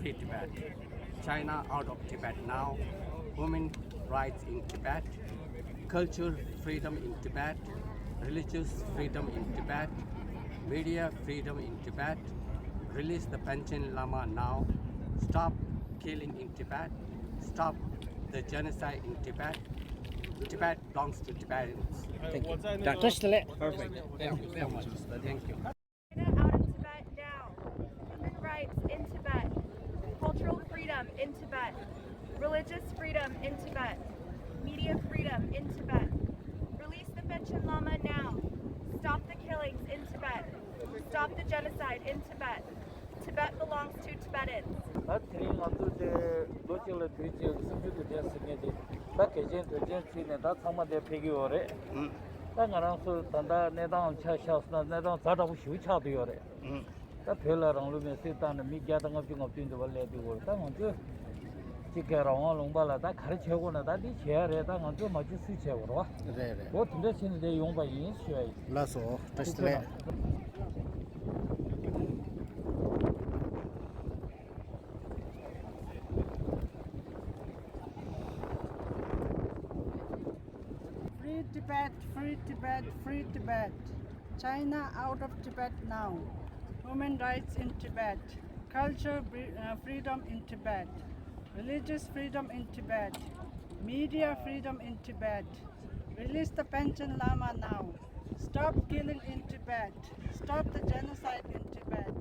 free Tibet. China out of Tibet now. Women rights in Tibet. Cultural freedom in Tibet. Religious freedom in Tibet. Media freedom in Tibet. Release the Panchen Lama now. Stop killing in Tibet. Stop the genocide in Tibet. Tibet belongs to Tibetans. Thank you. Perfect. Thank you so much. Thank you. China out of Tibet now. Human rights in Tibet. Cultural freedom in Tibet. Religious freedom in Tibet. Media freedom in Tibet. Release the Panchen Lama now. Stop the killings in Tibet. Stop the genocide in Tibet. Tibet belongs to Tibetans. Free Tibet, free Tibet, free Tibet. China out of Tibet now. Human rights in Tibet. Culture freedom in Tibet. Religious freedom in Tibet. Media freedom in Tibet. Release the Panchen Lama now. Stop killing in Tibet. Stop the genocide in Tibet.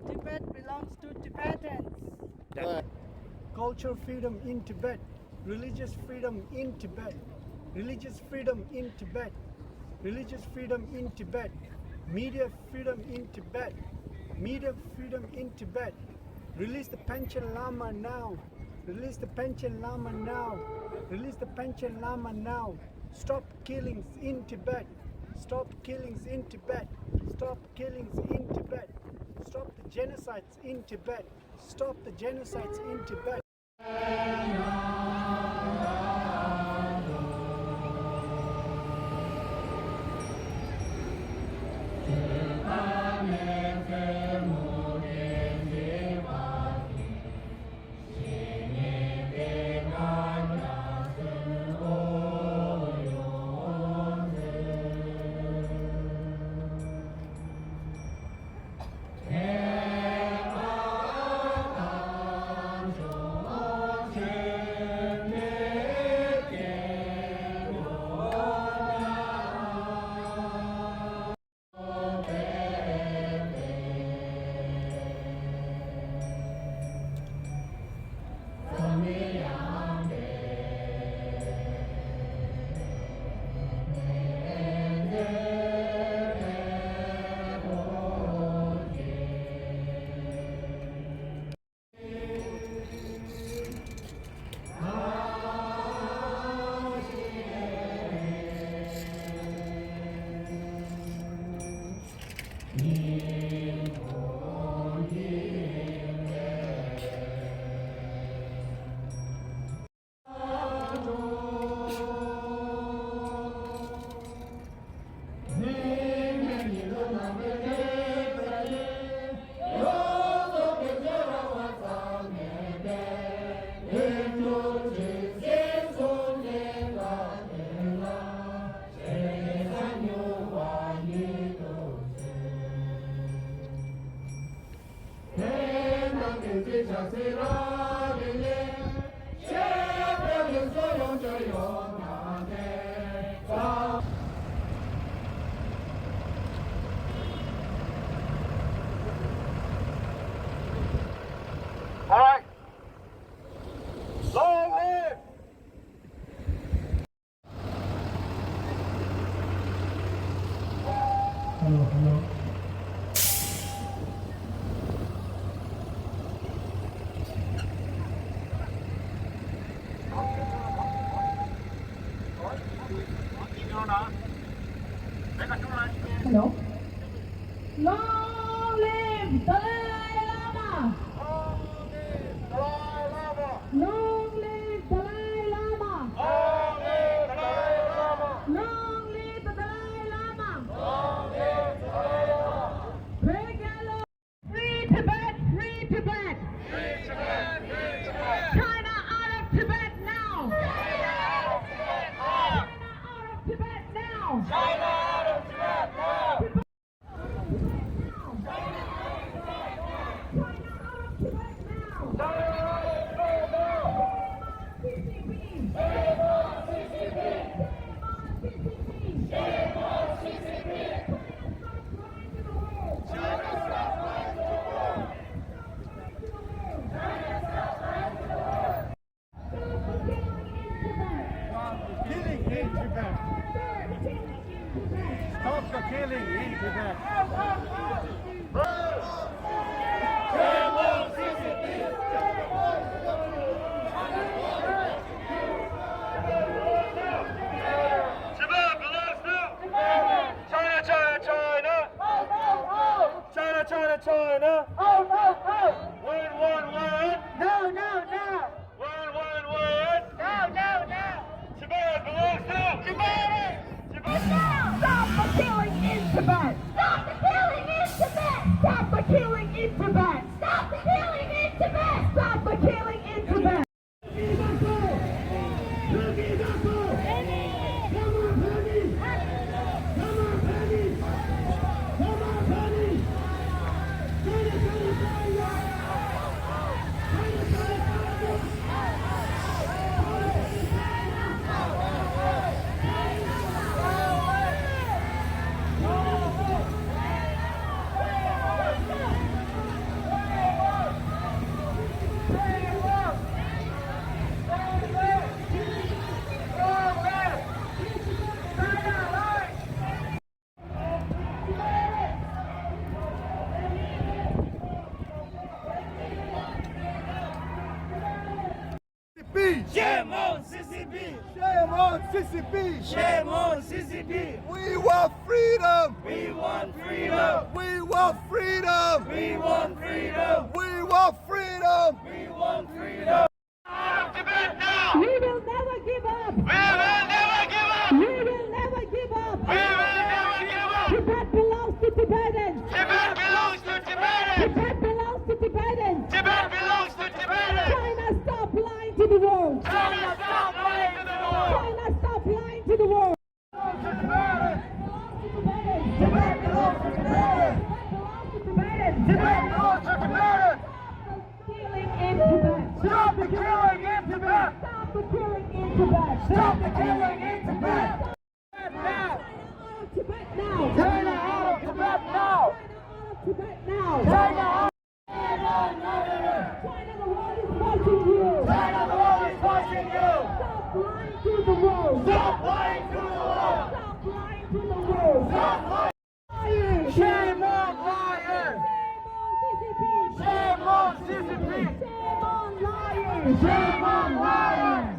Tibet belongs to Tibetans. Cultural freedom in Tibet. Religious freedom in Tibet. Religious freedom in Tibet. Religious freedom in Tibet. Media freedom in Tibet. Media freedom in Tibet. Release the Panchen Lama now. Release the Panchen Lama now. Release the Panchen Lama now. Stop killings in Tibet. Stop killings in Tibet. Stop killings in Tibet. Stop the genocides in Tibet. Stop the genocides in Tibet. All right. Long live! Hello. Long live Dalai Lama! Long live Dalai Lama! Long live the Dalai Lama! Free Tibet! Free Tibet! China. Oh, no, no. Win, win, win. No, no, no. Win, win, win. No, no, no. Tibet belongs to Tibet! Stop the killing in Tibet! Stop the killing in Tibet! Stop the killing in Tibet! Stop the killing in Tibet! Stop the killing in Tibet! Shame on CCP! Shame on CCP! Shame on CCP! We want freedom! We want freedom! We want freedom! We want freedom! We want freedom! We want freedom! Out of Tibet now! We will never give up! We will never give up! We will never give up! We will never give up! Tibet belongs to Tibetans! Tibet belongs to Tibetans! Tibet belongs to Tibetans! Tibet belongs to Tibetans! China, stop lying to the world! China, stop lying to the world! China, stop lying to the world! Tibet belongs to Tibetans! Tibet belongs to Tibetans! Killing in Tibet! Stop the killing in Tibet! Stop the killing in Tibet! Stop the killing in Tibet! Now! Tibet now! China out of Tibet now! Tibet now! China out! China, the world is watching you! China, the world is watching you! Stop lying to the world! Stop lying to the world! Stop lying to the world! Stop lying! Liars! Shame on liars! Shame on CCP! Shame on CCP! Shame on liars! Shame on liars!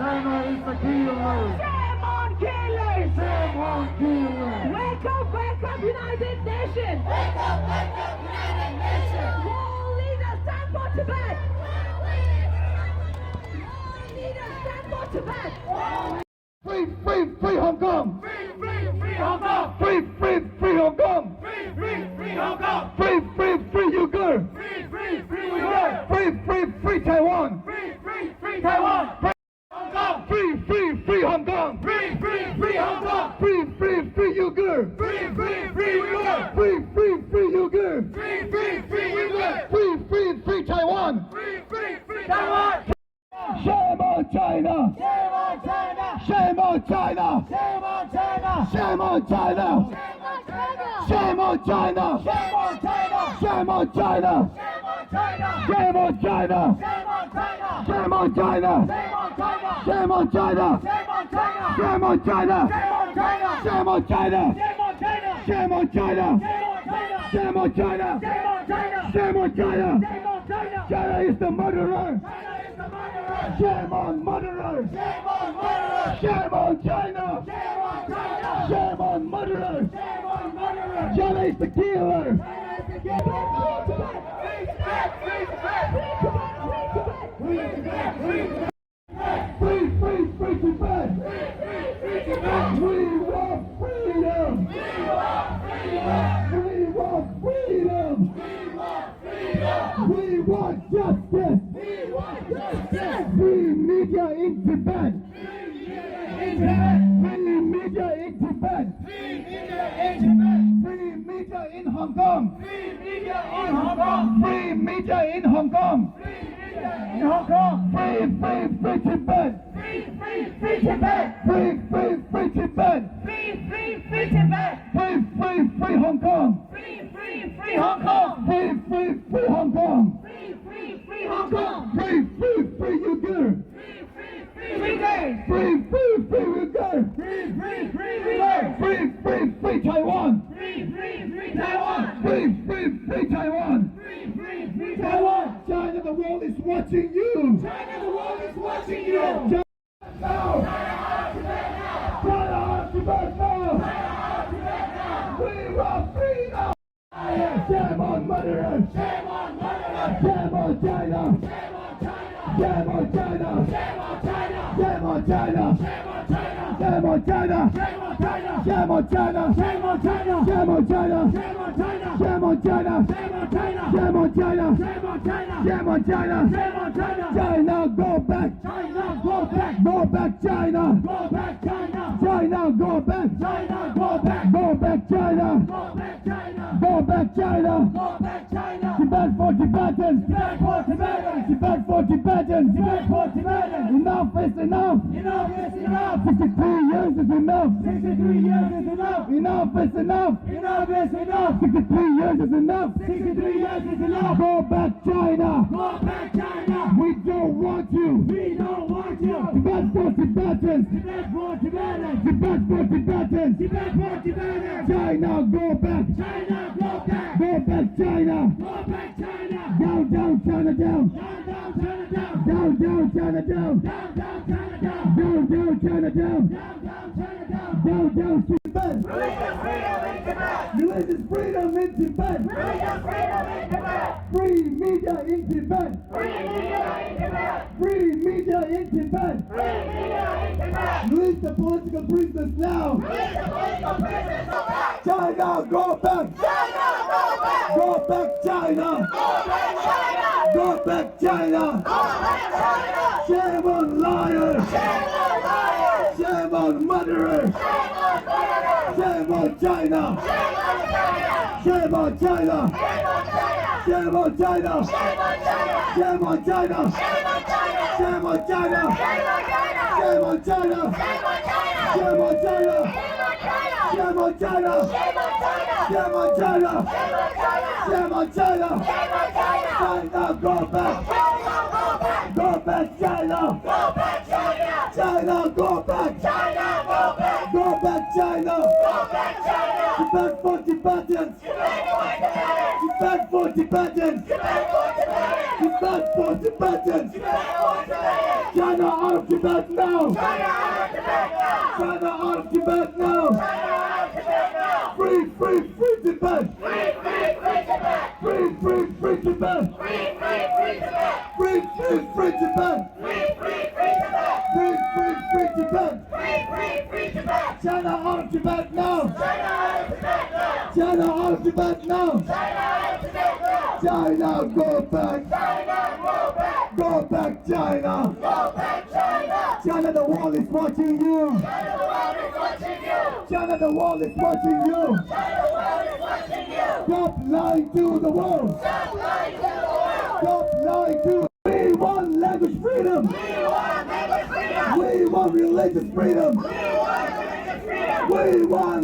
China is the killer! Shame on killers! Wake up, United Nations! World leaders, stand for Tibet! World leaders, stand for Tibet! Free, free, free Hong Kong! Free Hong Kong! Free, free, free Hong Kong! Free Hong Kong! Free, free, free Uyghur! Free Uyghur! Free, free, free Taiwan! Free Taiwan! Hong Kong! Free, free, free Hong Kong! Free Hong Kong! Free, free, free Uyghur! Free Uyghur! Free, free, free Uyghur! Free Uyghur! Free, free, free Taiwan! Free Taiwan! Shame on China! Shame on China! Shame on China! Shame on China! Shame on China! Shame on China! Shame on China! Shame on China! Shame on China! Shame on China! Shame on China! Shame on China! Shame on China! Shame on China! Shame on China! Shame on China! Shame on China! Shame on China! China is the murderer! China is the murderer! Shame on murderers! Shame on murderers! Shame on China! Shame on China! Shame on murderers! Shame on murderers! China is the killer! Free, free, free Tibet! We want freedom! We want freedom! We want justice! Free media in Tibet! Free media in Tibet! Free media in Hong Kong! Free media in Hong Kong! Free, free, free Tibet! Free, free, free Tibet! Free, free, free Hong Kong! Free, free, free Hong Kong! Free, free, free Uyghur! Free, free, free Uyghur! Free, free, free Taiwan! Free, free, free Taiwan! China, the world is watching you! China now! China, Tibet now! We want freedom! Shame on murderers! Shame on China! Shame on China! Shame on China! Shame on China! Shame on China! Shame on China! Shame on China! Shame on China! Shame on China! Shame on China! China, go back! Go back, China! China, go back! Go back, China! Go back, China! Tibet for Tibetans! Tibet for Tibetans! Enough is enough! 63 years is enough! Enough is enough! 63 years is enough! Go back, China! We don't want you! Tibet for Tibetans! Tibet for Tibetans! China, go back! Go back, China! Down, down, China, down! Down, down, China, down! Down, down, China, down! Down, down, Tibet! Religious freedom in Tibet! Free media in Tibet! Free media in Tibet! Release the political prisoners now! China, go back! Go back, China! Go back, China! Shame on liars! Shame on murderers! Shame on China! Shame on China! Shame on China! Shame on China! Shame on China! Shame on China! Shame on China! Shame on China! Shame on China! Shame on China! Shame on China! Shame on China! China, go back! China, go back! Go back, China! Go back, China! China, go back! China, go back! Go back, China! Go back, China! Tibet for Tibetans! Tibet for Tibetans! Tibet for Tibetans! China out of Tibet now! China out of Tibet now! Free, free, free Tibet! Free, free, free Tibet! Free, free, free Tibet! Free, free, free Tibet! Free, free, free Tibet! Free, free, free Tibet! Free, free, free Tibet! Free, free, free Tibet! China out of Tibet now! China out of Tibet now! China out of Tibet now! China out of Tibet now! China, go back! China, go back! Go back, China! Go back, China! China, the world is watching you! China, the world is watching you! China, the world is watching you! China, the world is watching you! Stop lying to the world! Stop lying to the world! Stop lying to. We want language freedom! We want language freedom! We want religious freedom! We want religious freedom! We want